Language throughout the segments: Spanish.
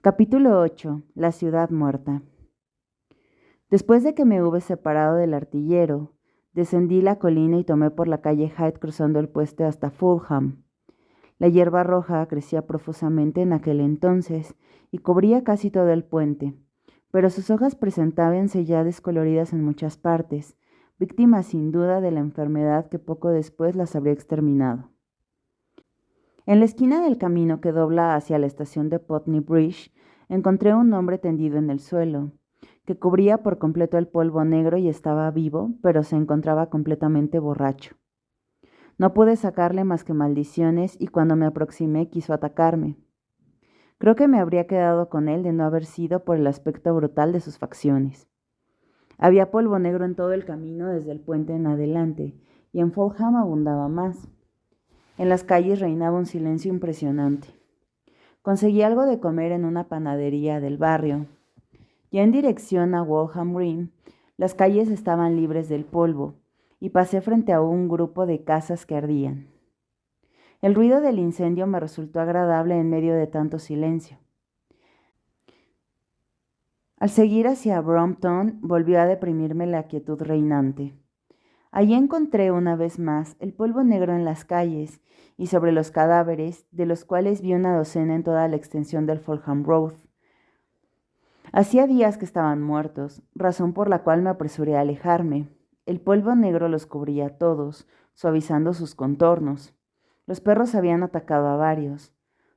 Capítulo 8. La ciudad muerta. Después de que me hube separado del artillero, descendí la colina y tomé por la calle Hyde cruzando el puente hasta Fulham. La hierba roja crecía profusamente en aquel entonces y cubría casi todo el puente, pero sus hojas presentábanse ya descoloridas en muchas partes, víctimas sin duda de la enfermedad que poco después las habría exterminado. En la esquina del camino que dobla hacia la estación de Putney Bridge, encontré un hombre tendido en el suelo, que cubría por completo el polvo negro y estaba vivo, pero se encontraba completamente borracho. No pude sacarle más que maldiciones y cuando me aproximé quiso atacarme. Creo que me habría quedado con él de no haber sido por el aspecto brutal de sus facciones. Había polvo negro en todo el camino desde el puente en adelante, y en Fulham abundaba más. En las calles reinaba un silencio impresionante. Conseguí algo de comer en una panadería del barrio. Ya en dirección a Walham Green, las calles estaban libres del polvo, y pasé frente a un grupo de casas que ardían. El ruido del incendio me resultó agradable en medio de tanto silencio. Al seguir hacia Brompton, volvió a deprimirme la quietud reinante. Allí encontré una vez más el polvo negro en las calles y sobre los cadáveres, de los cuales vi una docena en toda la extensión del Fulham Road. Hacía días que estaban muertos, razón por la cual me apresuré a alejarme. El polvo negro los cubría a todos, suavizando sus contornos. Los perros habían atacado a varios.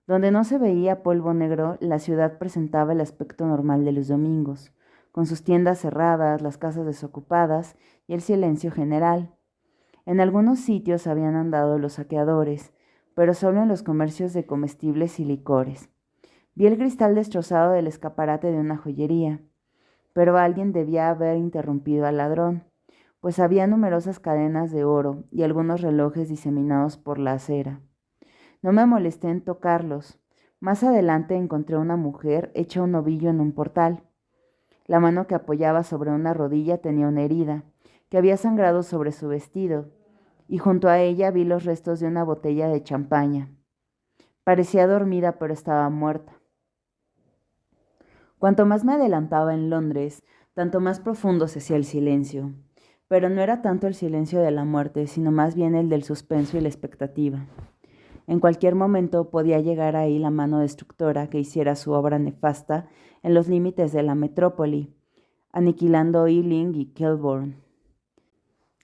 Donde no se veía polvo negro, la ciudad presentaba el aspecto normal de los domingos, con sus tiendas cerradas, las casas desocupadas y el silencio general. En algunos sitios habían andado los saqueadores, pero solo en los comercios de comestibles y licores. Vi el cristal destrozado del escaparate de una joyería, pero alguien debía haber interrumpido al ladrón, pues había numerosas cadenas de oro y algunos relojes diseminados por la acera. No me molesté en tocarlos. Más adelante encontré una mujer hecha un ovillo en un portal. La mano que apoyaba sobre una rodilla tenía una herida, que había sangrado sobre su vestido, y junto a ella vi los restos de una botella de champaña. Parecía dormida, pero estaba muerta. Cuanto más me adelantaba en Londres, tanto más profundo se hacía el silencio. Pero no era tanto el silencio de la muerte, sino más bien el del suspenso y la expectativa. En cualquier momento podía llegar ahí la mano destructora que hiciera su obra nefasta en los límites de la metrópoli, aniquilando Ealing y Kilburn.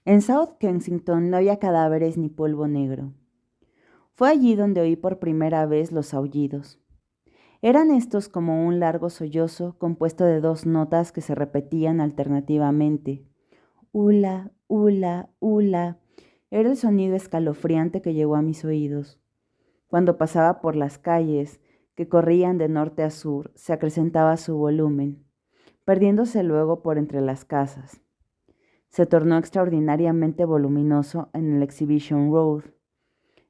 En South Kensington no había cadáveres ni polvo negro. Fue allí donde oí por primera vez los aullidos. Eran estos como un largo sollozo compuesto de dos notas que se repetían alternativamente. Ula, ula, ula. Era el sonido escalofriante que llegó a mis oídos. Cuando pasaba por las calles, que corrían de norte a sur, se acrecentaba su volumen, perdiéndose luego por entre las casas. Se tornó extraordinariamente voluminoso en el Exhibition Road.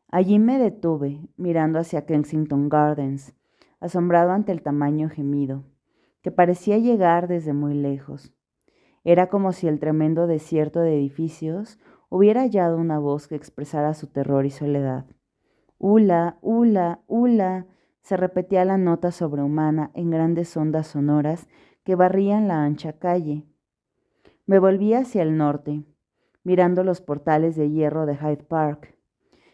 Allí me detuve, mirando hacia Kensington Gardens, asombrado ante el tamaño gemido, que parecía llegar desde muy lejos. Era como si el tremendo desierto de edificios hubiera hallado una voz que expresara su terror y soledad. Ula, ula, ula, se repetía la nota sobrehumana en grandes ondas sonoras que barrían la ancha calle. Me volví hacia el norte, mirando los portales de hierro de Hyde Park.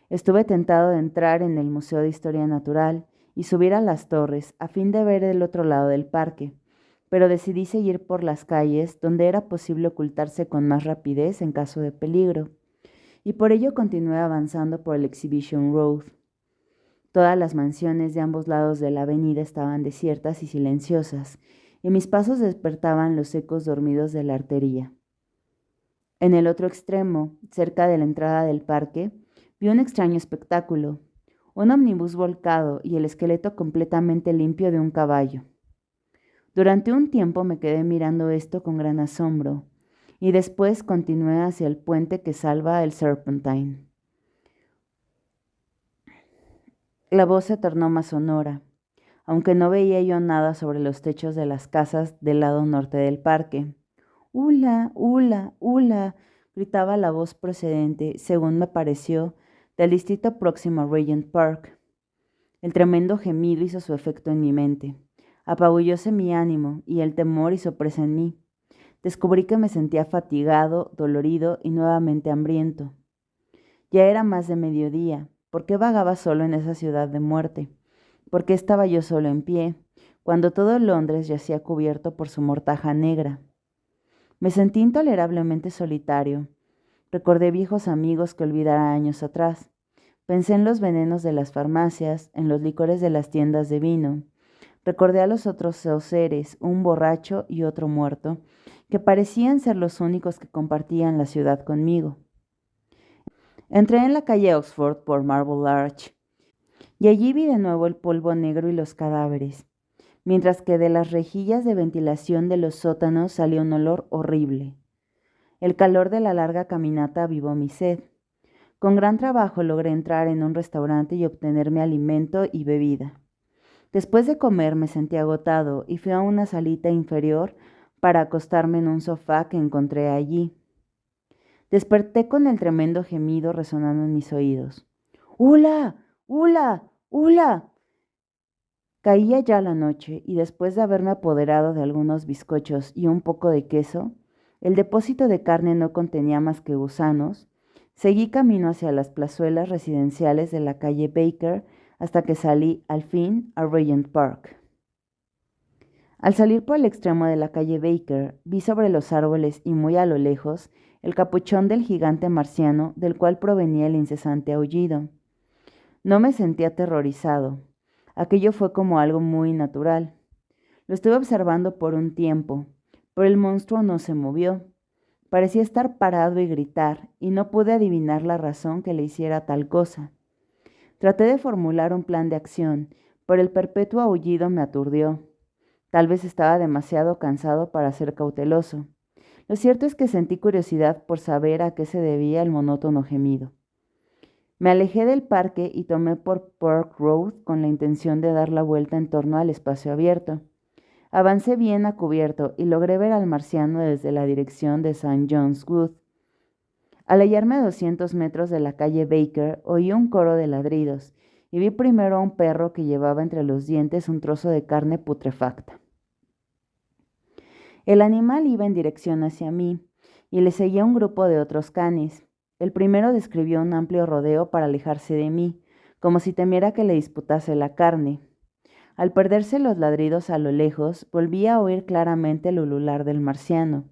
Estuve tentado de entrar en el Museo de Historia Natural y subir a las torres a fin de ver el otro lado del parque, pero decidí seguir por las calles donde era posible ocultarse con más rapidez en caso de peligro, y por ello continué avanzando por el Exhibition Road. Todas las mansiones de ambos lados de la avenida estaban desiertas y silenciosas, y mis pasos despertaban los ecos dormidos de la artería. En el otro extremo, cerca de la entrada del parque, vi un extraño espectáculo, un ómnibus volcado y el esqueleto completamente limpio de un caballo. Durante un tiempo me quedé mirando esto con gran asombro, y después continué hacia el puente que salva el Serpentine. La voz se tornó más sonora, aunque no veía yo nada sobre los techos de las casas del lado norte del parque. ¡Hula, hula, hula! Gritaba la voz procedente, según me pareció, del distrito próximo a Regent Park. El tremendo gemido hizo su efecto en mi mente. Apabullóse mi ánimo, y el temor hizo presa en mí. Descubrí que me sentía fatigado, dolorido y nuevamente hambriento. Ya era más de mediodía. ¿Por qué vagaba solo en esa ciudad de muerte? ¿Por qué estaba yo solo en pie, cuando todo Londres yacía cubierto por su mortaja negra? Me sentí intolerablemente solitario. Recordé viejos amigos que olvidara años atrás. Pensé en los venenos de las farmacias, en los licores de las tiendas de vino. Recordé a los otros seres, un borracho y otro muerto, que parecían ser los únicos que compartían la ciudad conmigo. Entré en la calle Oxford por Marble Arch, y allí vi de nuevo el polvo negro y los cadáveres, mientras que de las rejillas de ventilación de los sótanos salía un olor horrible. El calor de la larga caminata avivó mi sed. Con gran trabajo logré entrar en un restaurante y obtener mi alimento y bebida. Después de comer me sentí agotado y fui a una salita inferior para acostarme en un sofá que encontré allí. Desperté con el tremendo gemido resonando en mis oídos. ¡Hula! ¡Hula! ¡Hula! Caía ya la noche y después de haberme apoderado de algunos bizcochos y un poco de queso, el depósito de carne no contenía más que gusanos. Seguí camino hacia las plazuelas residenciales de la calle Baker hasta que salí, al fin, a Regent Park. Al salir por el extremo de la calle Baker, vi sobre los árboles y muy a lo lejos el capuchón del gigante marciano del cual provenía el incesante aullido. No me sentí aterrorizado. Aquello fue como algo muy natural. Lo estuve observando por un tiempo, pero el monstruo no se movió. Parecía estar parado y gritar, y no pude adivinar la razón que le hiciera tal cosa. Traté de formular un plan de acción, pero el perpetuo aullido me aturdió. Tal vez estaba demasiado cansado para ser cauteloso. Lo cierto es que sentí curiosidad por saber a qué se debía el monótono gemido. Me alejé del parque y tomé por Park Road con la intención de dar la vuelta en torno al espacio abierto. Avancé bien a cubierto y logré ver al marciano desde la dirección de St. John's Wood. Al hallarme a 200 metros de la calle Baker, oí un coro de ladridos y vi primero a un perro que llevaba entre los dientes un trozo de carne putrefacta. El animal iba en dirección hacia mí y le seguía un grupo de otros canes. El primero describió un amplio rodeo para alejarse de mí, como si temiera que le disputase la carne. Al perderse los ladridos a lo lejos, volví a oír claramente el ulular del marciano.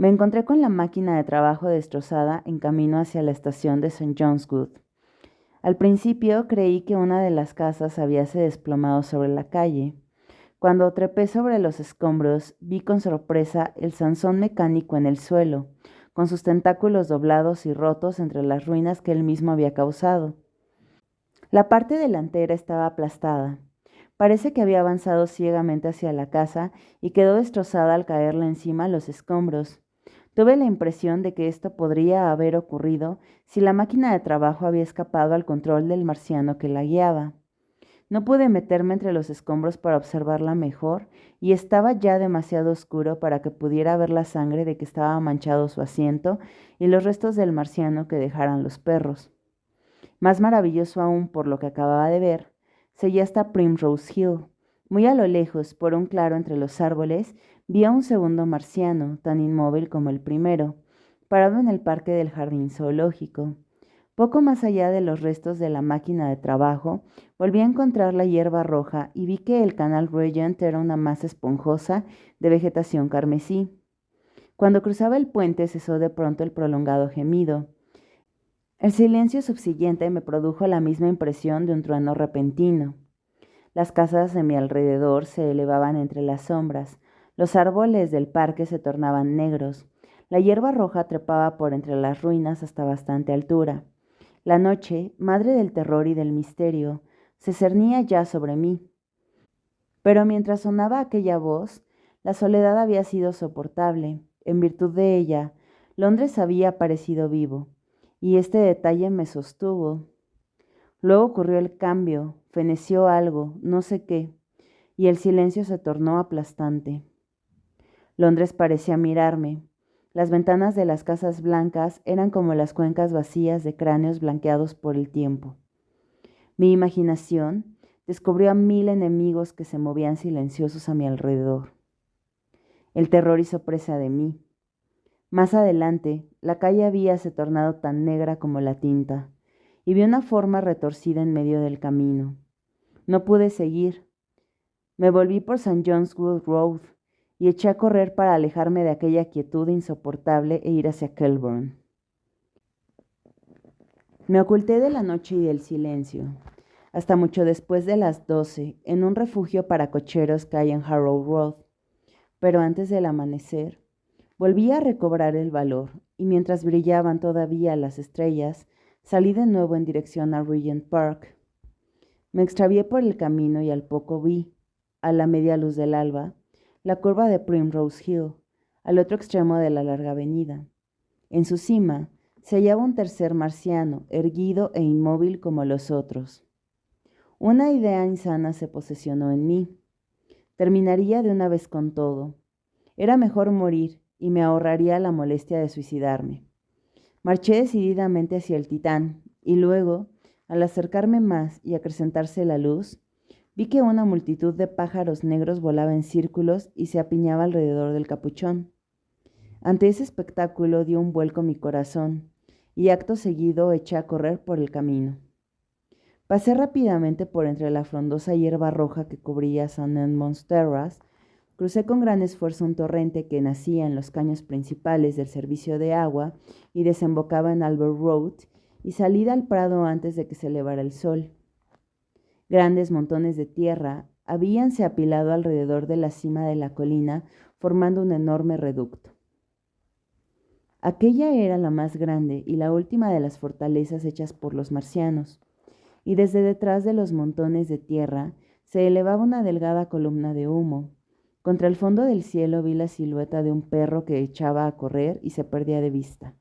Me encontré con la máquina de trabajo destrozada en camino hacia la estación de St. John's Wood. Al principio creí que una de las casas habíase desplomado sobre la calle. Cuando trepé sobre los escombros, vi con sorpresa el Sansón mecánico en el suelo, con sus tentáculos doblados y rotos entre las ruinas que él mismo había causado. La parte delantera estaba aplastada. Parece que había avanzado ciegamente hacia la casa y quedó destrozada al caerle encima los escombros. Tuve la impresión de que esto podría haber ocurrido si la máquina de trabajo había escapado al control del marciano que la guiaba. No pude meterme entre los escombros para observarla mejor, y estaba ya demasiado oscuro para que pudiera ver la sangre de que estaba manchado su asiento y los restos del marciano que dejaran los perros. Más maravilloso aún por lo que acababa de ver, seguía hasta Primrose Hill. Muy a lo lejos, por un claro entre los árboles, vi a un segundo marciano, tan inmóvil como el primero, parado en el parque del jardín zoológico. Poco más allá de los restos de la máquina de trabajo, volví a encontrar la hierba roja y vi que el canal Regent era una masa esponjosa de vegetación carmesí. Cuando cruzaba el puente cesó de pronto el prolongado gemido. El silencio subsiguiente me produjo la misma impresión de un trueno repentino. Las casas de mi alrededor se elevaban entre las sombras, los árboles del parque se tornaban negros, la hierba roja trepaba por entre las ruinas hasta bastante altura. La noche, madre del terror y del misterio, se cernía ya sobre mí. Pero mientras sonaba aquella voz, la soledad había sido soportable. En virtud de ella, Londres había parecido vivo, y este detalle me sostuvo. Luego ocurrió el cambio, feneció algo, no sé qué, y el silencio se tornó aplastante. Londres parecía mirarme. Las ventanas de las casas blancas eran como las cuencas vacías de cráneos blanqueados por el tiempo. Mi imaginación, descubrió a 1000 enemigos que se movían silenciosos a mi alrededor. El terror hizo presa de mí. Más adelante, la calle habíase tornado tan negra como la tinta, y vi una forma retorcida en medio del camino. No pude seguir. Me volví por St. John's Wood Road y eché a correr para alejarme de aquella quietud insoportable e ir hacia Kelburn. Me oculté de la noche y del silencio, hasta mucho después de las 12, en un refugio para cocheros que hay en Harrow Road. Pero antes del amanecer, volví a recobrar el valor, y mientras brillaban todavía las estrellas, salí de nuevo en dirección a Regent Park. Me extravié por el camino y al poco vi, a la media luz del alba, la curva de Primrose Hill, al otro extremo de la larga avenida. En su cima se hallaba un tercer marciano, erguido e inmóvil como los otros. Una idea insana se posesionó en mí. Terminaría de una vez con todo. Era mejor morir y me ahorraría la molestia de suicidarme. Marché decididamente hacia el Titán y luego, al acercarme más y acrecentarse la luz, vi que una multitud de pájaros negros volaba en círculos y se apiñaba alrededor del capuchón. Ante ese espectáculo dio un vuelco mi corazón y acto seguido eché a correr por el camino. Pasé rápidamente por entre la frondosa hierba roja que cubría St. Edmund's Terrace, crucé con gran esfuerzo un torrente que nacía en los caños principales del servicio de agua y desembocaba en Albert Road, y salí al prado antes de que se elevara el sol. Grandes montones de tierra habíanse apilado alrededor de la cima de la colina, formando un enorme reducto. Aquella era la más grande y la última de las fortalezas hechas por los marcianos, y desde detrás de los montones de tierra se elevaba una delgada columna de humo. Contra el fondo del cielo vi la silueta de un perro que echaba a correr y se perdía de vista.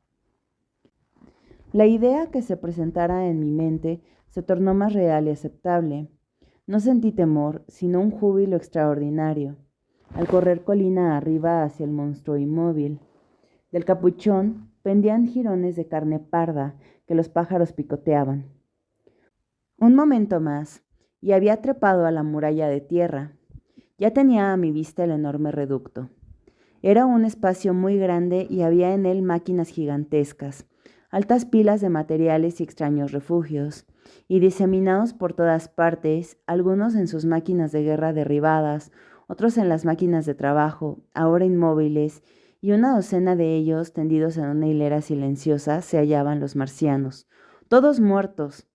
La idea que se presentara en mi mente se tornó más real y aceptable. No sentí temor, sino un júbilo extraordinario, al correr colina arriba hacia el monstruo inmóvil. Del capuchón pendían jirones de carne parda que los pájaros picoteaban. Un momento más, y había trepado a la muralla de tierra. Ya tenía a mi vista el enorme reducto. Era un espacio muy grande y había en él máquinas gigantescas, altas pilas de materiales y extraños refugios, y diseminados por todas partes, algunos en sus máquinas de guerra derribadas, otros en las máquinas de trabajo, ahora inmóviles, y una docena de ellos, tendidos en una hilera silenciosa, se hallaban los marcianos, todos muertos,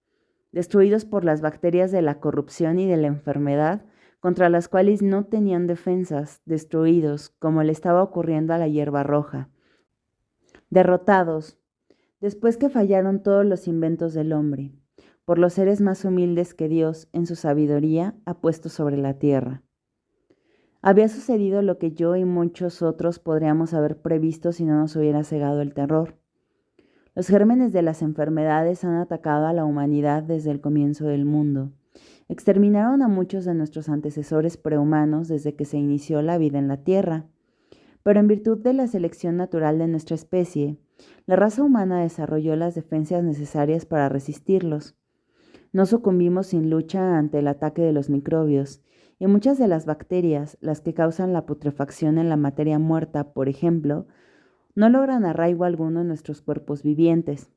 destruidos por las bacterias de la corrupción y de la enfermedad, contra las cuales no tenían defensas, destruidos, como le estaba ocurriendo a la hierba roja. Derrotados, después que fallaron todos los inventos del hombre, por los seres más humildes que Dios, en su sabiduría, ha puesto sobre la tierra. Había sucedido lo que yo y muchos otros podríamos haber previsto si no nos hubiera cegado el terror. Los gérmenes de las enfermedades han atacado a la humanidad desde el comienzo del mundo. Exterminaron a muchos de nuestros antecesores prehumanos desde que se inició la vida en la Tierra. Pero en virtud de la selección natural de nuestra especie, la raza humana desarrolló las defensas necesarias para resistirlos. No sucumbimos sin lucha ante el ataque de los microbios, y muchas de las bacterias, las que causan la putrefacción en la materia muerta, por ejemplo, no logran arraigo alguno en nuestros cuerpos vivientes.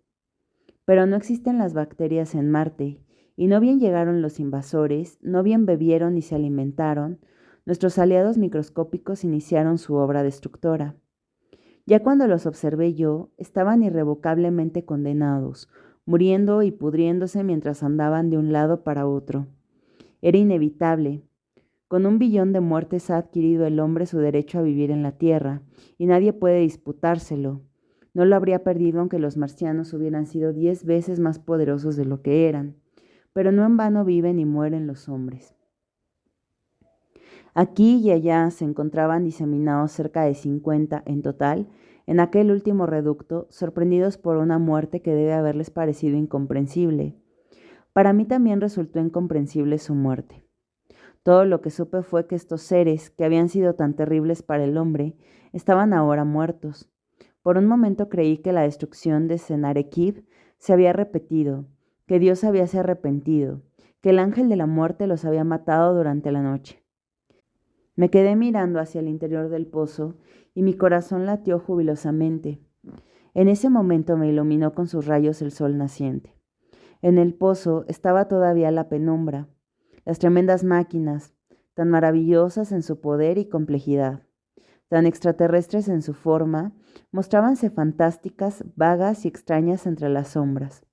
Pero no existen las bacterias en Marte, y no bien llegaron los invasores, no bien bebieron y se alimentaron, nuestros aliados microscópicos iniciaron su obra destructora. Ya cuando los observé yo, estaban irrevocablemente condenados, muriendo y pudriéndose mientras andaban de un lado para otro. Era inevitable. Con 1 billón de muertes ha adquirido el hombre su derecho a vivir en la Tierra, y nadie puede disputárselo. No lo habría perdido aunque los marcianos hubieran sido 10 veces más poderosos de lo que eran, pero no en vano viven y mueren los hombres. Aquí y allá se encontraban diseminados cerca de 50 en total, en aquel último reducto, sorprendidos por una muerte que debe haberles parecido incomprensible. Para mí también resultó incomprensible su muerte. Todo lo que supe fue que estos seres, que habían sido tan terribles para el hombre, estaban ahora muertos. Por un momento creí que la destrucción de Sennacherib se había repetido, que Dios habíase arrepentido, que el ángel de la muerte los había matado durante la noche. Me quedé mirando hacia el interior del pozo y mi corazón latió jubilosamente. En ese momento me iluminó con sus rayos el sol naciente. En el pozo estaba todavía la penumbra, las tremendas máquinas, tan maravillosas en su poder y complejidad, tan extraterrestres en su forma, mostrábanse fantásticas, vagas y extrañas entre las sombras.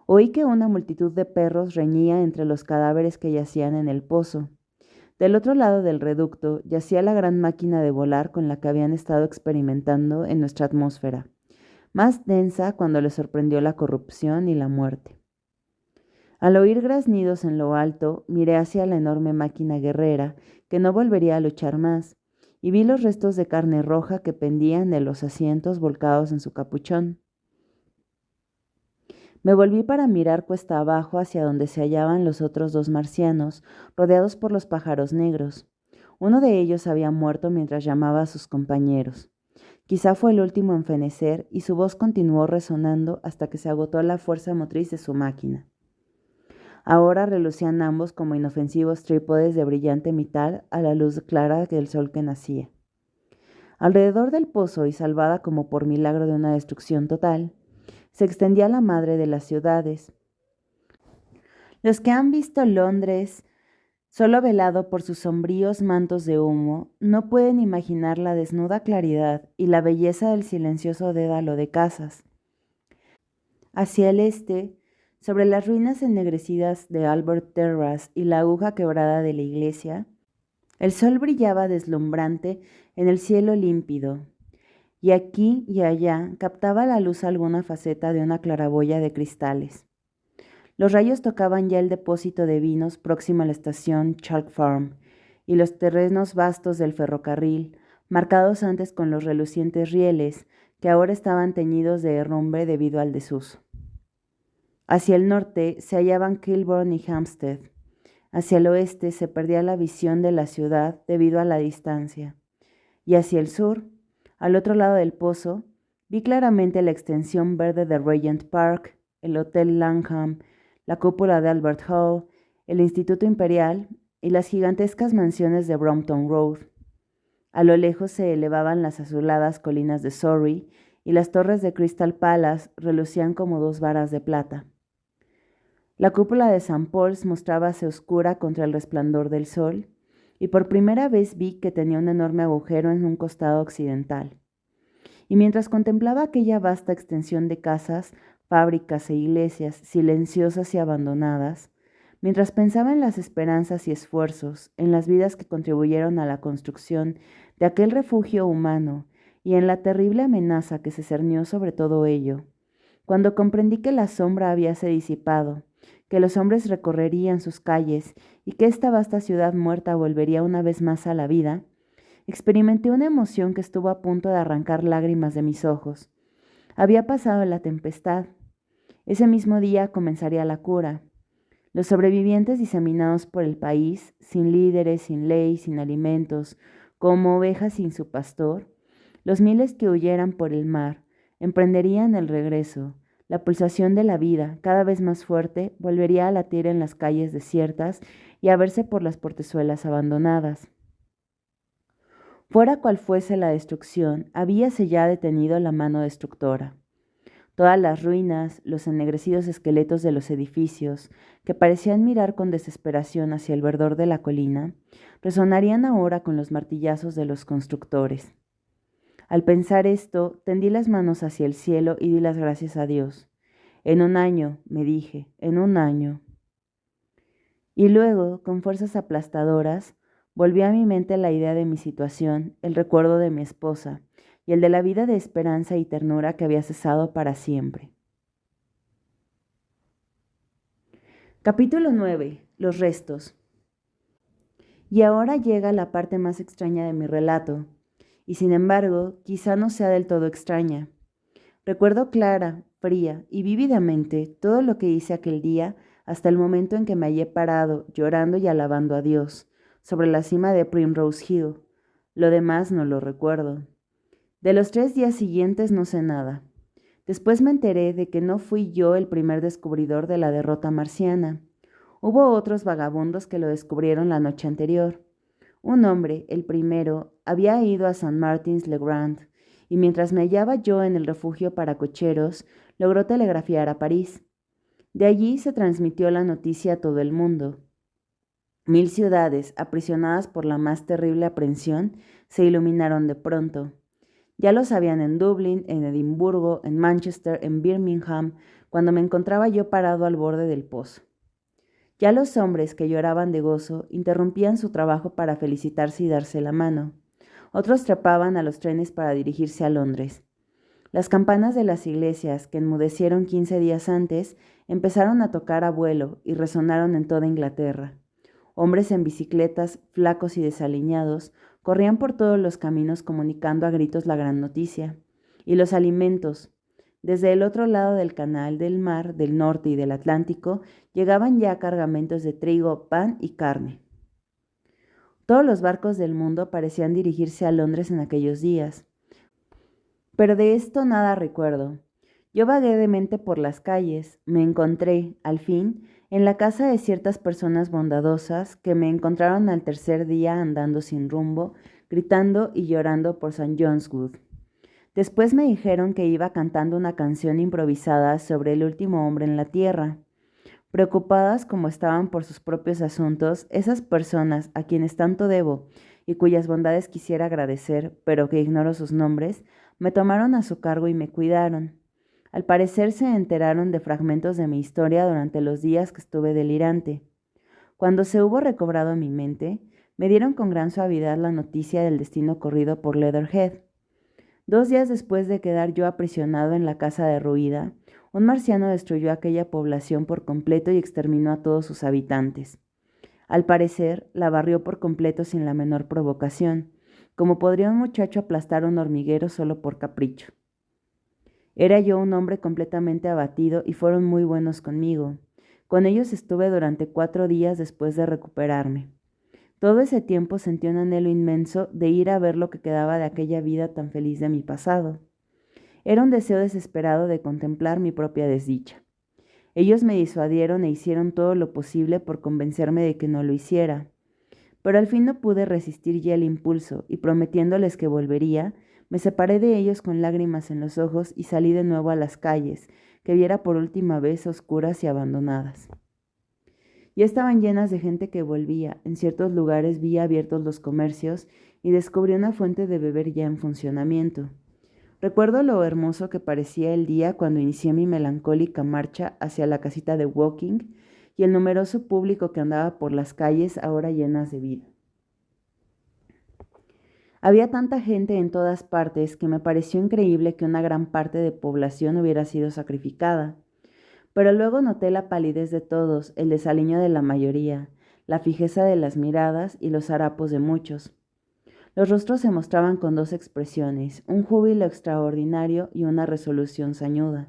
Oí que una multitud de perros reñía entre los cadáveres que yacían en el pozo. Del otro lado del reducto yacía la gran máquina de volar con la que habían estado experimentando en nuestra atmósfera, más densa cuando les sorprendió la corrupción y la muerte. Al oír graznidos en lo alto, miré hacia la enorme máquina guerrera, que no volvería a luchar más, y vi los restos de carne roja que pendían de los asientos volcados en su capuchón. Me volví para mirar cuesta abajo hacia donde se hallaban los otros dos marcianos, rodeados por los pájaros negros. Uno de ellos había muerto mientras llamaba a sus compañeros. Quizá fue el último en fenecer y su voz continuó resonando hasta que se agotó la fuerza motriz de su máquina. Ahora relucían ambos como inofensivos trípodes de brillante metal a la luz clara del sol que nacía. Alrededor del pozo, y salvada como por milagro de una destrucción total, se extendía la madre de las ciudades. Los que han visto Londres, solo velado por sus sombríos mantos de humo, no pueden imaginar la desnuda claridad y la belleza del silencioso dédalo de casas. Hacia el este, sobre las ruinas ennegrecidas de Albert Terrace y la aguja quebrada de la iglesia, el sol brillaba deslumbrante en el cielo límpido, y aquí y allá captaba la luz alguna faceta de una claraboya de cristales. Los rayos tocaban ya el depósito de vinos próximo a la estación Chalk Farm y los terrenos vastos del ferrocarril, marcados antes con los relucientes rieles, que ahora estaban teñidos de herrumbre debido al desuso. Hacia el norte se hallaban Kilburn y Hampstead. Hacia el oeste se perdía la visión de la ciudad debido a la distancia. Y hacia el sur, al otro lado del pozo, vi claramente la extensión verde de Regent Park, el Hotel Langham, la cúpula de Albert Hall, el Instituto Imperial y las gigantescas mansiones de Brompton Road. A lo lejos se elevaban las azuladas colinas de Surrey y las torres de Crystal Palace relucían como dos varas de plata. La cúpula de St. Paul's mostrábase oscura contra el resplandor del sol, y por primera vez vi que tenía un enorme agujero en un costado occidental. Y mientras contemplaba aquella vasta extensión de casas, fábricas e iglesias silenciosas y abandonadas, mientras pensaba en las esperanzas y esfuerzos, en las vidas que contribuyeron a la construcción de aquel refugio humano y en la terrible amenaza que se cernió sobre todo ello, cuando comprendí que la sombra habíase disipado, que los hombres recorrerían sus calles y que esta vasta ciudad muerta volvería una vez más a la vida, experimenté una emoción que estuvo a punto de arrancar lágrimas de mis ojos. Había pasado la tempestad. Ese mismo día comenzaría la cura. Los sobrevivientes diseminados por el país, sin líderes, sin ley, sin alimentos, como ovejas sin su pastor, los miles que huyeran por el mar, emprenderían el regreso. La pulsación de la vida, cada vez más fuerte, volvería a latir en las calles desiertas y a verse por las portezuelas abandonadas. Fuera cual fuese la destrucción, habíase ya detenido la mano destructora. Todas las ruinas, los ennegrecidos esqueletos de los edificios, que parecían mirar con desesperación hacia el verdor de la colina, resonarían ahora con los martillazos de los constructores. Al pensar esto, tendí las manos hacia el cielo y di las gracias a Dios. En un año, me dije, en un año. Y luego, con fuerzas aplastadoras, volvió a mi mente la idea de mi situación, el recuerdo de mi esposa y el de la vida de esperanza y ternura que había cesado para siempre. Capítulo 9. Los restos. Y ahora llega la parte más extraña de mi relato, y sin embargo, quizá no sea del todo extraña. Recuerdo clara, fría y vívidamente todo lo que hice aquel día hasta el momento en que me hallé parado, llorando y alabando a Dios, sobre la cima de Primrose Hill. Lo demás no lo recuerdo. De los 3 días siguientes no sé nada. Después me enteré de que no fui yo el primer descubridor de la derrota marciana. Hubo otros vagabundos que lo descubrieron la noche anterior. Un hombre, el primero, había ido a St. Martin's-le-Grand y mientras me hallaba yo en el refugio para cocheros, logró telegrafiar a París. De allí se transmitió la noticia a todo el mundo. 1000 ciudades, aprisionadas por la más terrible aprensión, se iluminaron de pronto. Ya lo sabían en Dublín, en Edimburgo, en Manchester, en Birmingham, cuando me encontraba yo parado al borde del pozo. Ya los hombres que lloraban de gozo interrumpían su trabajo para felicitarse y darse la mano. Otros trepaban a los trenes para dirigirse a Londres. Las campanas de las iglesias, que enmudecieron 15 días antes, empezaron a tocar a vuelo y resonaron en toda Inglaterra. Hombres en bicicletas, flacos y desaliñados, corrían por todos los caminos comunicando a gritos la gran noticia. Y los alimentos, desde el otro lado del canal del mar, del norte y del Atlántico, llegaban ya cargamentos de trigo, pan y carne. Todos los barcos del mundo parecían dirigirse a Londres en aquellos días. Pero de esto nada recuerdo. Yo vagué de mente por las calles, me encontré, al fin, en la casa de ciertas personas bondadosas que me encontraron al tercer día andando sin rumbo, gritando y llorando por St. John's Wood. Después me dijeron que iba cantando una canción improvisada sobre el último hombre en la tierra. Preocupadas como estaban por sus propios asuntos, esas personas a quienes tanto debo y cuyas bondades quisiera agradecer, pero que ignoro sus nombres, me tomaron a su cargo y me cuidaron. Al parecer se enteraron de fragmentos de mi historia durante los días que estuve delirante. Cuando se hubo recobrado mi mente, me dieron con gran suavidad la noticia del destino corrido por Leatherhead. 2 días después de quedar yo aprisionado en la casa derruida, un marciano destruyó aquella población por completo y exterminó a todos sus habitantes. Al parecer, la barrió por completo sin la menor provocación, como podría un muchacho aplastar un hormiguero solo por capricho. Era yo un hombre completamente abatido y fueron muy buenos conmigo. Con ellos estuve durante 4 días después de recuperarme. Todo ese tiempo sentí un anhelo inmenso de ir a ver lo que quedaba de aquella vida tan feliz de mi pasado. Era un deseo desesperado de contemplar mi propia desdicha. Ellos me disuadieron e hicieron todo lo posible por convencerme de que no lo hiciera. Pero al fin no pude resistir ya el impulso y prometiéndoles que volvería, me separé de ellos con lágrimas en los ojos y salí de nuevo a las calles, que viera por última vez oscuras y abandonadas. Ya estaban llenas de gente que volvía, en ciertos lugares vi abiertos los comercios y descubrí una fuente de beber ya en funcionamiento. Recuerdo lo hermoso que parecía el día cuando inicié mi melancólica marcha hacia la casita de Woking y el numeroso público que andaba por las calles ahora llenas de vida. Había tanta gente en todas partes que me pareció increíble que una gran parte de población hubiera sido sacrificada. Pero luego noté la palidez de todos, el desaliño de la mayoría, la fijeza de las miradas y los harapos de muchos. Los rostros se mostraban con 2 expresiones, un júbilo extraordinario y una resolución sañuda.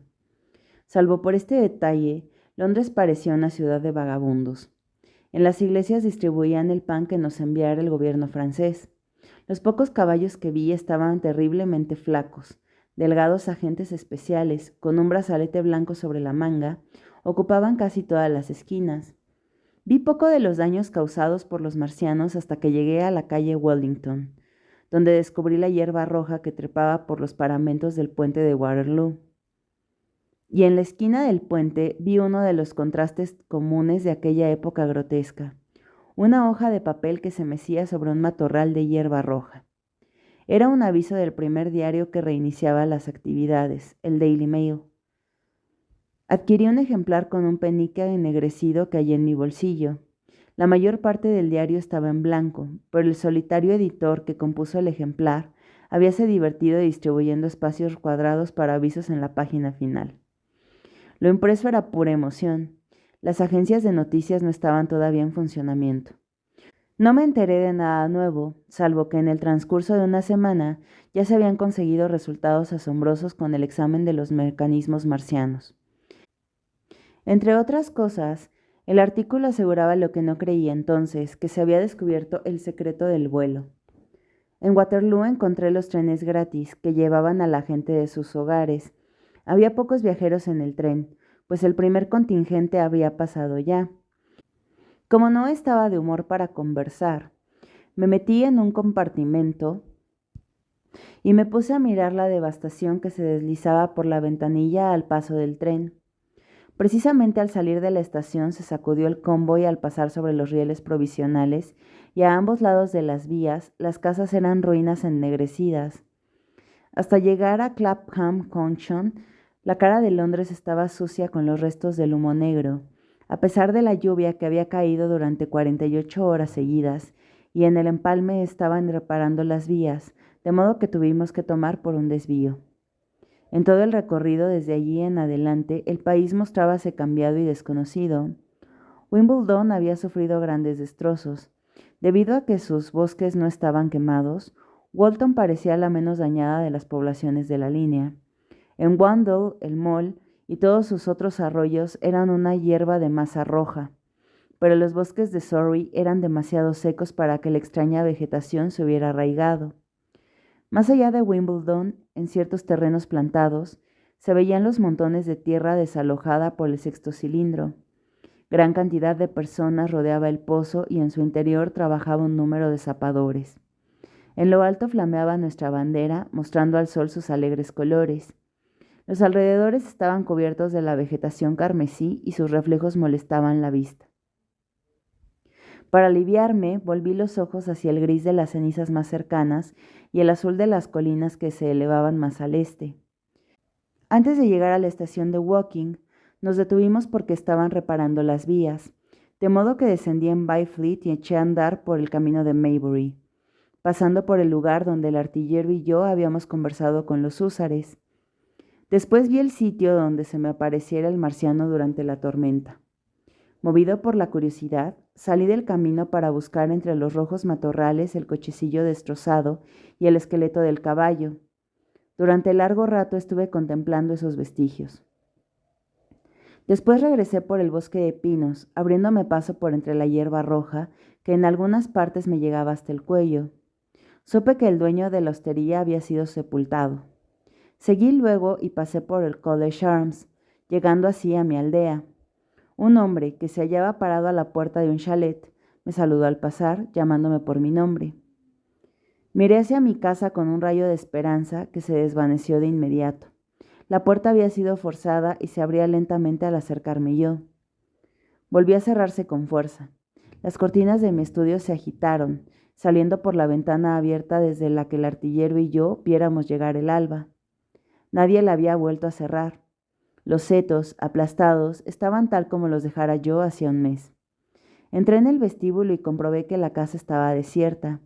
Salvo por este detalle, Londres parecía una ciudad de vagabundos. En las iglesias distribuían el pan que nos enviara el gobierno francés. Los pocos caballos que vi estaban terriblemente flacos. Delgados agentes especiales, con un brazalete blanco sobre la manga, ocupaban casi todas las esquinas. Vi poco de los daños causados por los marcianos hasta que llegué a la calle Wellington, donde descubrí la hierba roja que trepaba por los paramentos del puente de Waterloo. Y en la esquina del puente vi uno de los contrastes comunes de aquella época grotesca, una hoja de papel que se mecía sobre un matorral de hierba roja. Era un aviso del primer diario que reiniciaba las actividades, el Daily Mail. Adquirí un ejemplar con un penique ennegrecido que hallé en mi bolsillo. La mayor parte del diario estaba en blanco, pero el solitario editor que compuso el ejemplar habíase divertido distribuyendo espacios cuadrados para avisos en la página final. Lo impreso era pura emoción. Las agencias de noticias no estaban todavía en funcionamiento. No me enteré de nada nuevo, salvo que en el transcurso de una semana ya se habían conseguido resultados asombrosos con el examen de los mecanismos marcianos. Entre otras cosas, el artículo aseguraba lo que no creía entonces, que se había descubierto el secreto del vuelo. En Waterloo encontré los trenes gratis que llevaban a la gente de sus hogares. Había pocos viajeros en el tren, pues el primer contingente había pasado ya. Como no estaba de humor para conversar, me metí en un compartimento y me puse a mirar la devastación que se deslizaba por la ventanilla al paso del tren. Precisamente al salir de la estación se sacudió el convoy al pasar sobre los rieles provisionales y a ambos lados de las vías las casas eran ruinas ennegrecidas. Hasta llegar a Clapham Junction, la cara de Londres estaba sucia con los restos del humo negro, a pesar de la lluvia que había caído durante 48 horas seguidas, y en el empalme estaban reparando las vías, de modo que tuvimos que tomar por un desvío. En todo el recorrido desde allí en adelante, el país mostrábase cambiado y desconocido. Wimbledon había sufrido grandes destrozos. Debido a que sus bosques no estaban quemados, Walton parecía la menos dañada de las poblaciones de la línea. En Wandle, el Mall y todos sus otros arroyos eran una hierba de masa roja, pero los bosques de Surrey eran demasiado secos para que la extraña vegetación se hubiera arraigado. Más allá de Wimbledon, en ciertos terrenos plantados, se veían los montones de tierra desalojada por el sexto cilindro. Gran cantidad de personas rodeaba el pozo y en su interior trabajaba un número de zapadores. En lo alto flameaba nuestra bandera, mostrando al sol sus alegres colores. Los alrededores estaban cubiertos de la vegetación carmesí y sus reflejos molestaban la vista. Para aliviarme, volví los ojos hacia el gris de las cenizas más cercanas y el azul de las colinas que se elevaban más al este. Antes de llegar a la estación de Woking, nos detuvimos porque estaban reparando las vías, de modo que descendí en Byfleet y eché a andar por el camino de Maybury, pasando por el lugar donde el artillero y yo habíamos conversado con los húsares. Después vi el sitio donde se me apareciera el marciano durante la tormenta. Movido por la curiosidad, salí del camino para buscar entre los rojos matorrales el cochecillo destrozado y el esqueleto del caballo. Durante largo rato estuve contemplando esos vestigios. Después regresé por el bosque de pinos, abriéndome paso por entre la hierba roja, que en algunas partes me llegaba hasta el cuello. Supe que el dueño de la hostería había sido sepultado. Seguí luego y pasé por el College Arms, llegando así a mi aldea. Un hombre que se hallaba parado a la puerta de un chalet me saludó al pasar, llamándome por mi nombre. Miré hacia mi casa con un rayo de esperanza que se desvaneció de inmediato. La puerta había sido forzada y se abría lentamente al acercarme yo. Volvió a cerrarse con fuerza. Las cortinas de mi estudio se agitaron, saliendo por la ventana abierta desde la que el artillero y yo viéramos llegar el alba. Nadie la había vuelto a cerrar. Los setos, aplastados, estaban tal como los dejara yo hacía un mes. Entré en el vestíbulo y comprobé que la casa estaba desierta.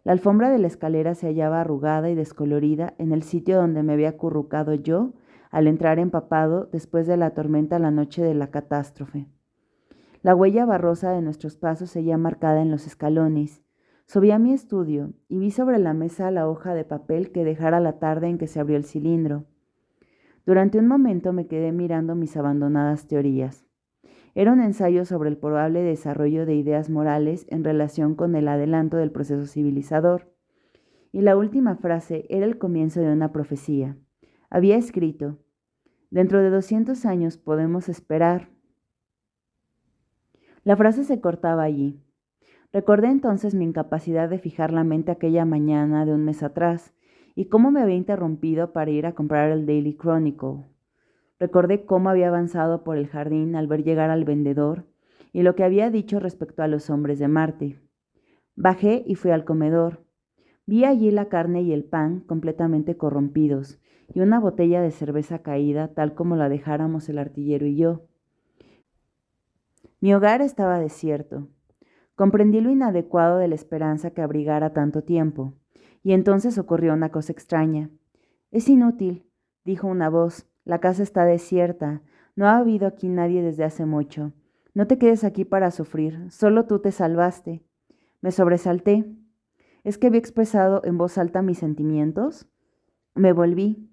La alfombra de la escalera se hallaba arrugada y descolorida en el sitio donde me había acurrucado yo al entrar empapado después de la tormenta la noche de la catástrofe. La huella barrosa de nuestros pasos seguía marcada en los escalones. Subí a mi estudio y vi sobre la mesa la hoja de papel que dejara la tarde en que se abrió el cilindro. Durante un momento me quedé mirando mis abandonadas teorías. Era un ensayo sobre el probable desarrollo de ideas morales en relación con el adelanto del proceso civilizador. Y la última frase era el comienzo de una profecía. Había escrito: dentro de 200 años podemos esperar. La frase se cortaba allí. Recordé entonces mi incapacidad de fijar la mente aquella mañana de un mes atrás y cómo me había interrumpido para ir a comprar el Daily Chronicle. Recordé cómo había avanzado por el jardín al ver llegar al vendedor y lo que había dicho respecto a los hombres de Marte. Bajé y fui al comedor. Vi allí la carne y el pan completamente corrompidos y una botella de cerveza caída tal como la dejáramos el artillero y yo. Mi hogar estaba desierto. Comprendí lo inadecuado de la esperanza que abrigara tanto tiempo, y entonces ocurrió una cosa extraña. Es inútil, dijo una voz. La casa está desierta. No ha habido aquí nadie desde hace mucho. No te quedes aquí para sufrir. Solo tú te salvaste. Me sobresalté. ¿Es que había expresado en voz alta mis sentimientos? Me volví,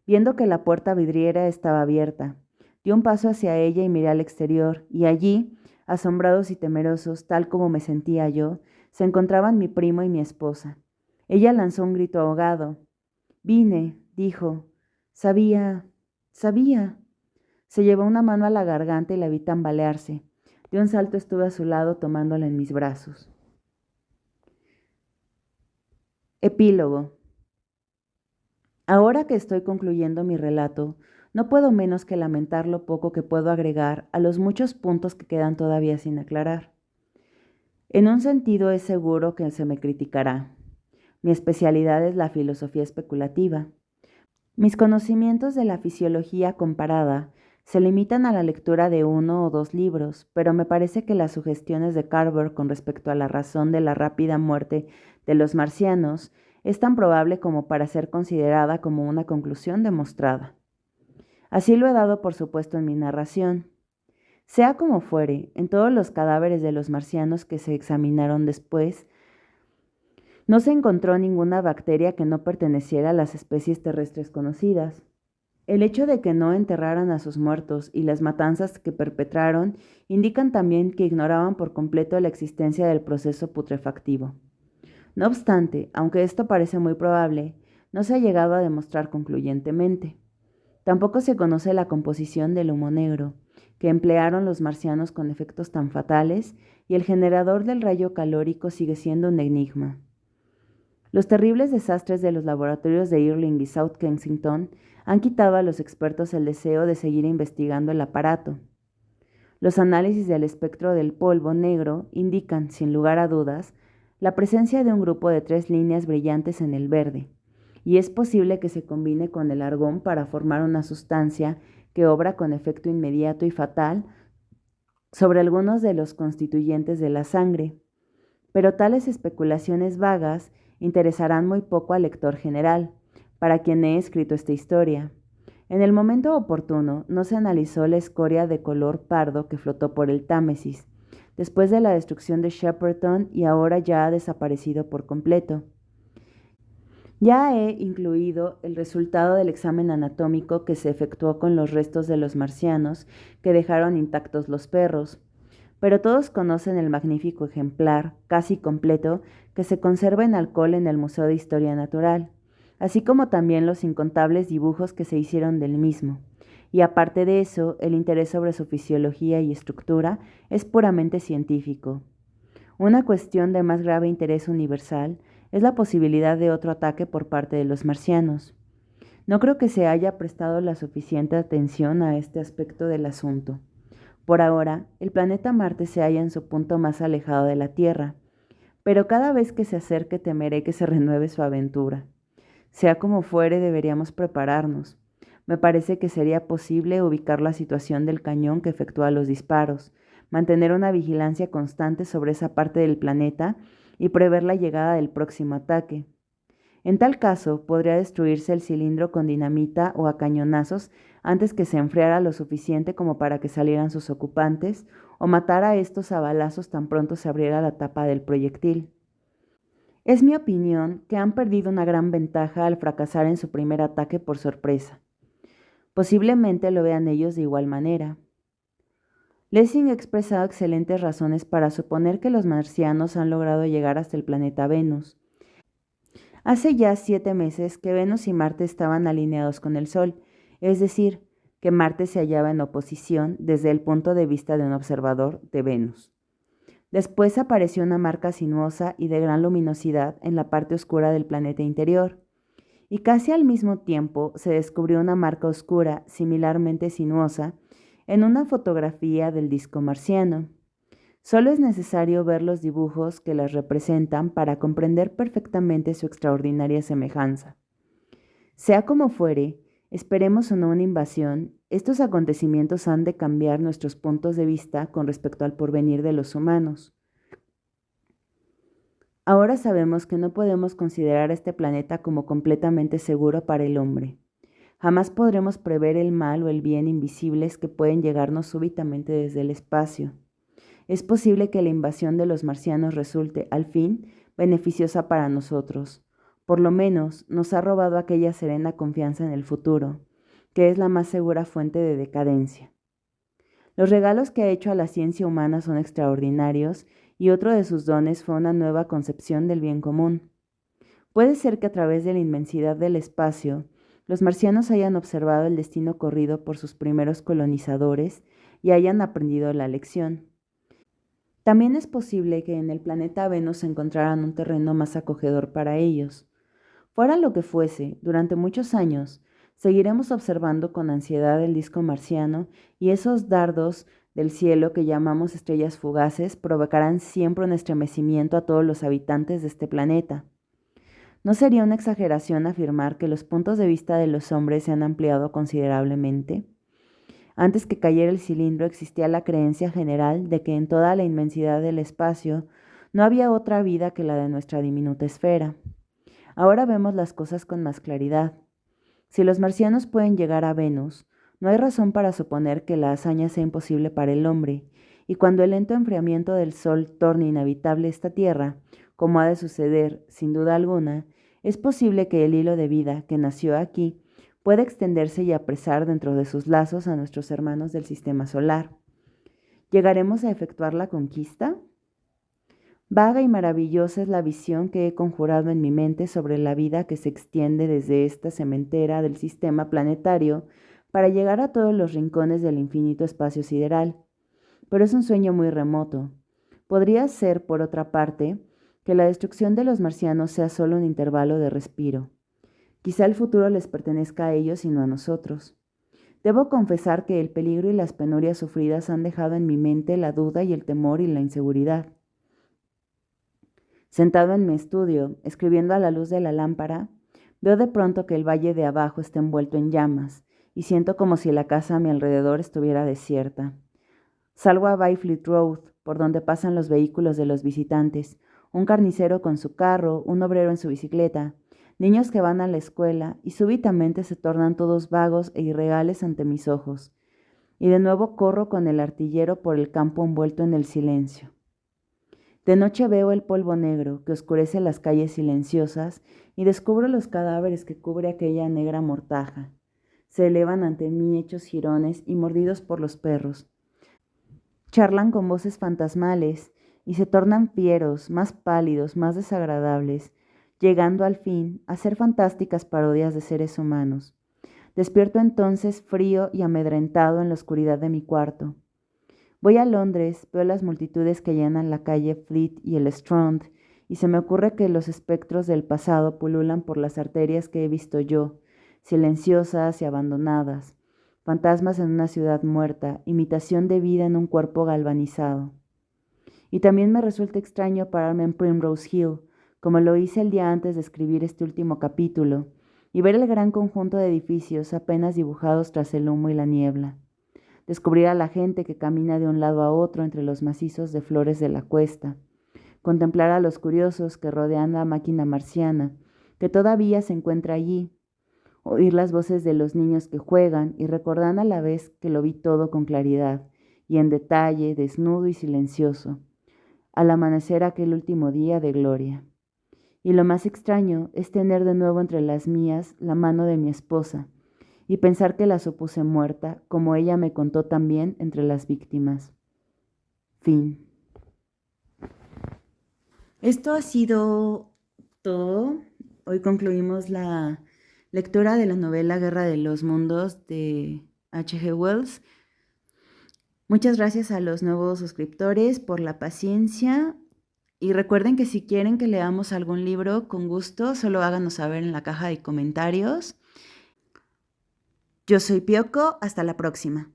viendo que la puerta vidriera estaba abierta. Di un paso hacia ella y miré al exterior, y allí, asombrados y temerosos, tal como me sentía yo, se encontraban mi primo y mi esposa. Ella lanzó un grito ahogado. Vine, dijo. Sabía. Se llevó una mano a la garganta y la vi tambalearse. De un salto estuve a su lado tomándola en mis brazos. Epílogo. Ahora que estoy concluyendo mi relato, no puedo menos que lamentar lo poco que puedo agregar a los muchos puntos que quedan todavía sin aclarar. En un sentido es seguro que se me criticará. Mi especialidad es la filosofía especulativa. Mis conocimientos de la fisiología comparada se limitan a la lectura de 1 o 2 libros, pero me parece que las sugestiones de Carver con respecto a la razón de la rápida muerte de los marcianos es tan probable como para ser considerada como una conclusión demostrada. Así lo he dado por supuesto en mi narración. Sea como fuere, en todos los cadáveres de los marcianos que se examinaron después, no se encontró ninguna bacteria que no perteneciera a las especies terrestres conocidas. El hecho de que no enterraran a sus muertos y las matanzas que perpetraron indican también que ignoraban por completo la existencia del proceso putrefactivo. No obstante, aunque esto parece muy probable, no se ha llegado a demostrar concluyentemente. Tampoco se conoce la composición del humo negro, que emplearon los marcianos con efectos tan fatales, y el generador del rayo calórico sigue siendo un enigma. Los terribles desastres de los laboratorios de Irving y South Kensington han quitado a los expertos el deseo de seguir investigando el aparato. Los análisis del espectro del polvo negro indican, sin lugar a dudas, la presencia de un grupo de 3 líneas brillantes en el verde, y es posible que se combine con el argón para formar una sustancia que obra con efecto inmediato y fatal sobre algunos de los constituyentes de la sangre. Pero tales especulaciones vagas interesarán muy poco al lector general, para quien he escrito esta historia. En el momento oportuno no se analizó la escoria de color pardo que flotó por el Támesis, después de la destrucción de Shepperton, y ahora ya ha desaparecido por completo. Ya he incluido el resultado del examen anatómico que se efectuó con los restos de los marcianos que dejaron intactos los perros, pero todos conocen el magnífico ejemplar, casi completo, que se conserva en Alcoll en el Museo de Historia Natural, así como también los incontables dibujos que se hicieron del mismo. Y aparte de eso, el interés sobre su fisiología y estructura es puramente científico. Una cuestión de más grave interés universal es la posibilidad de otro ataque por parte de los marcianos. No creo que se haya prestado la suficiente atención a este aspecto del asunto. Por ahora, el planeta Marte se halla en su punto más alejado de la Tierra, pero cada vez que se acerque temeré que se renueve su aventura. Sea como fuere, deberíamos prepararnos. Me parece que sería posible ubicar la situación del cañón que efectúa los disparos, mantener una vigilancia constante sobre esa parte del planeta y prever la llegada del próximo ataque. En tal caso, podría destruirse el cilindro con dinamita o a cañonazos antes que se enfriara lo suficiente como para que salieran sus ocupantes, o matar a estos a balazos tan pronto se abriera la tapa del proyectil. Es mi opinión que han perdido una gran ventaja al fracasar en su primer ataque por sorpresa. Posiblemente lo vean ellos de igual manera. Lessing ha expresado excelentes razones para suponer que los marcianos han logrado llegar hasta el planeta Venus. Hace ya 7 meses que Venus y Marte estaban alineados con el Sol, es decir, que Marte se hallaba en oposición desde el punto de vista de un observador de Venus. Después apareció una marca sinuosa y de gran luminosidad en la parte oscura del planeta interior, y casi al mismo tiempo se descubrió una marca oscura similarmente sinuosa en una fotografía del disco marciano. Solo es necesario ver los dibujos que las representan para comprender perfectamente su extraordinaria semejanza. Sea como fuere, esperemos o no una invasión, estos acontecimientos han de cambiar nuestros puntos de vista con respecto al porvenir de los humanos. Ahora sabemos que no podemos considerar a este planeta como completamente seguro para el hombre. Jamás podremos prever el mal o el bien invisibles que pueden llegarnos súbitamente desde el espacio. Es posible que la invasión de los marcianos resulte, al fin, beneficiosa para nosotros. Por lo menos, nos ha robado aquella serena confianza en el futuro, que es la más segura fuente de decadencia. Los regalos que ha hecho a la ciencia humana son extraordinarios, y otro de sus dones fue una nueva concepción del bien común. Puede ser que a través de la inmensidad del espacio, los marcianos hayan observado el destino corrido por sus primeros colonizadores y hayan aprendido la lección. También es posible que en el planeta Venus encontraran un terreno más acogedor para ellos. Fuera lo que fuese, durante muchos años, seguiremos observando con ansiedad el disco marciano y esos dardos del cielo que llamamos estrellas fugaces provocarán siempre un estremecimiento a todos los habitantes de este planeta. ¿No sería una exageración afirmar que los puntos de vista de los hombres se han ampliado considerablemente? Antes que cayera el cilindro existía la creencia general de que en toda la inmensidad del espacio no había otra vida que la de nuestra diminuta esfera. Ahora vemos las cosas con más claridad. Si los marcianos pueden llegar a Venus, no hay razón para suponer que la hazaña sea imposible para el hombre, y cuando el lento enfriamiento del Sol torne inhabitable esta Tierra, como ha de suceder, sin duda alguna, es posible que el hilo de vida que nació aquí pueda extenderse y apresar dentro de sus lazos a nuestros hermanos del sistema solar. ¿Llegaremos a efectuar la conquista? Vaga y maravillosa es la visión que he conjurado en mi mente sobre la vida que se extiende desde esta cementera del sistema planetario para llegar a todos los rincones del infinito espacio sideral. Pero es un sueño muy remoto. Podría ser, por otra parte, que la destrucción de los marcianos sea solo un intervalo de respiro. Quizá el futuro les pertenezca a ellos y no a nosotros. Debo confesar que el peligro y las penurias sufridas han dejado en mi mente la duda y el temor y la inseguridad. Sentado en mi estudio, escribiendo a la luz de la lámpara, veo de pronto que el valle de abajo está envuelto en llamas y siento como si la casa a mi alrededor estuviera desierta. Salgo a Byfleet Road, por donde pasan los vehículos de los visitantes, un carnicero con su carro, un obrero en su bicicleta, niños que van a la escuela y súbitamente se tornan todos vagos e irreales ante mis ojos. Y de nuevo corro con el artillero por el campo envuelto en el silencio. De noche veo el polvo negro que oscurece las calles silenciosas y descubro los cadáveres que cubre aquella negra mortaja. Se elevan ante mí hechos jirones y mordidos por los perros. Charlan con voces fantasmales y se tornan fieros, más pálidos, más desagradables, llegando al fin a ser fantásticas parodias de seres humanos. Despierto entonces frío y amedrentado en la oscuridad de mi cuarto. Voy a Londres, veo las multitudes que llenan la calle Fleet y el Strand, y se me ocurre que los espectros del pasado pululan por las arterias que he visto yo, silenciosas y abandonadas, fantasmas en una ciudad muerta, imitación de vida en un cuerpo galvanizado. Y también me resulta extraño pararme en Primrose Hill, como lo hice el día antes de escribir este último capítulo, y ver el gran conjunto de edificios apenas dibujados tras el humo y la niebla. Descubrir a la gente que camina de un lado a otro entre los macizos de flores de la cuesta, contemplar a los curiosos que rodean la máquina marciana, que todavía se encuentra allí, oír las voces de los niños que juegan y recordar a la vez que lo vi todo con claridad y en detalle, desnudo y silencioso, al amanecer aquel último día de gloria. Y lo más extraño es tener de nuevo entre las mías la mano de mi esposa, y pensar que la supuse muerta, como ella me contó también entre las víctimas. Fin. Esto ha sido todo. Hoy concluimos la lectura de la novela Guerra de los Mundos de H.G. Wells. Muchas gracias a los nuevos suscriptores por la paciencia. Y recuerden que si quieren que leamos algún libro, con gusto, solo háganos saber en la caja de comentarios. Yo soy Pioco, hasta la próxima.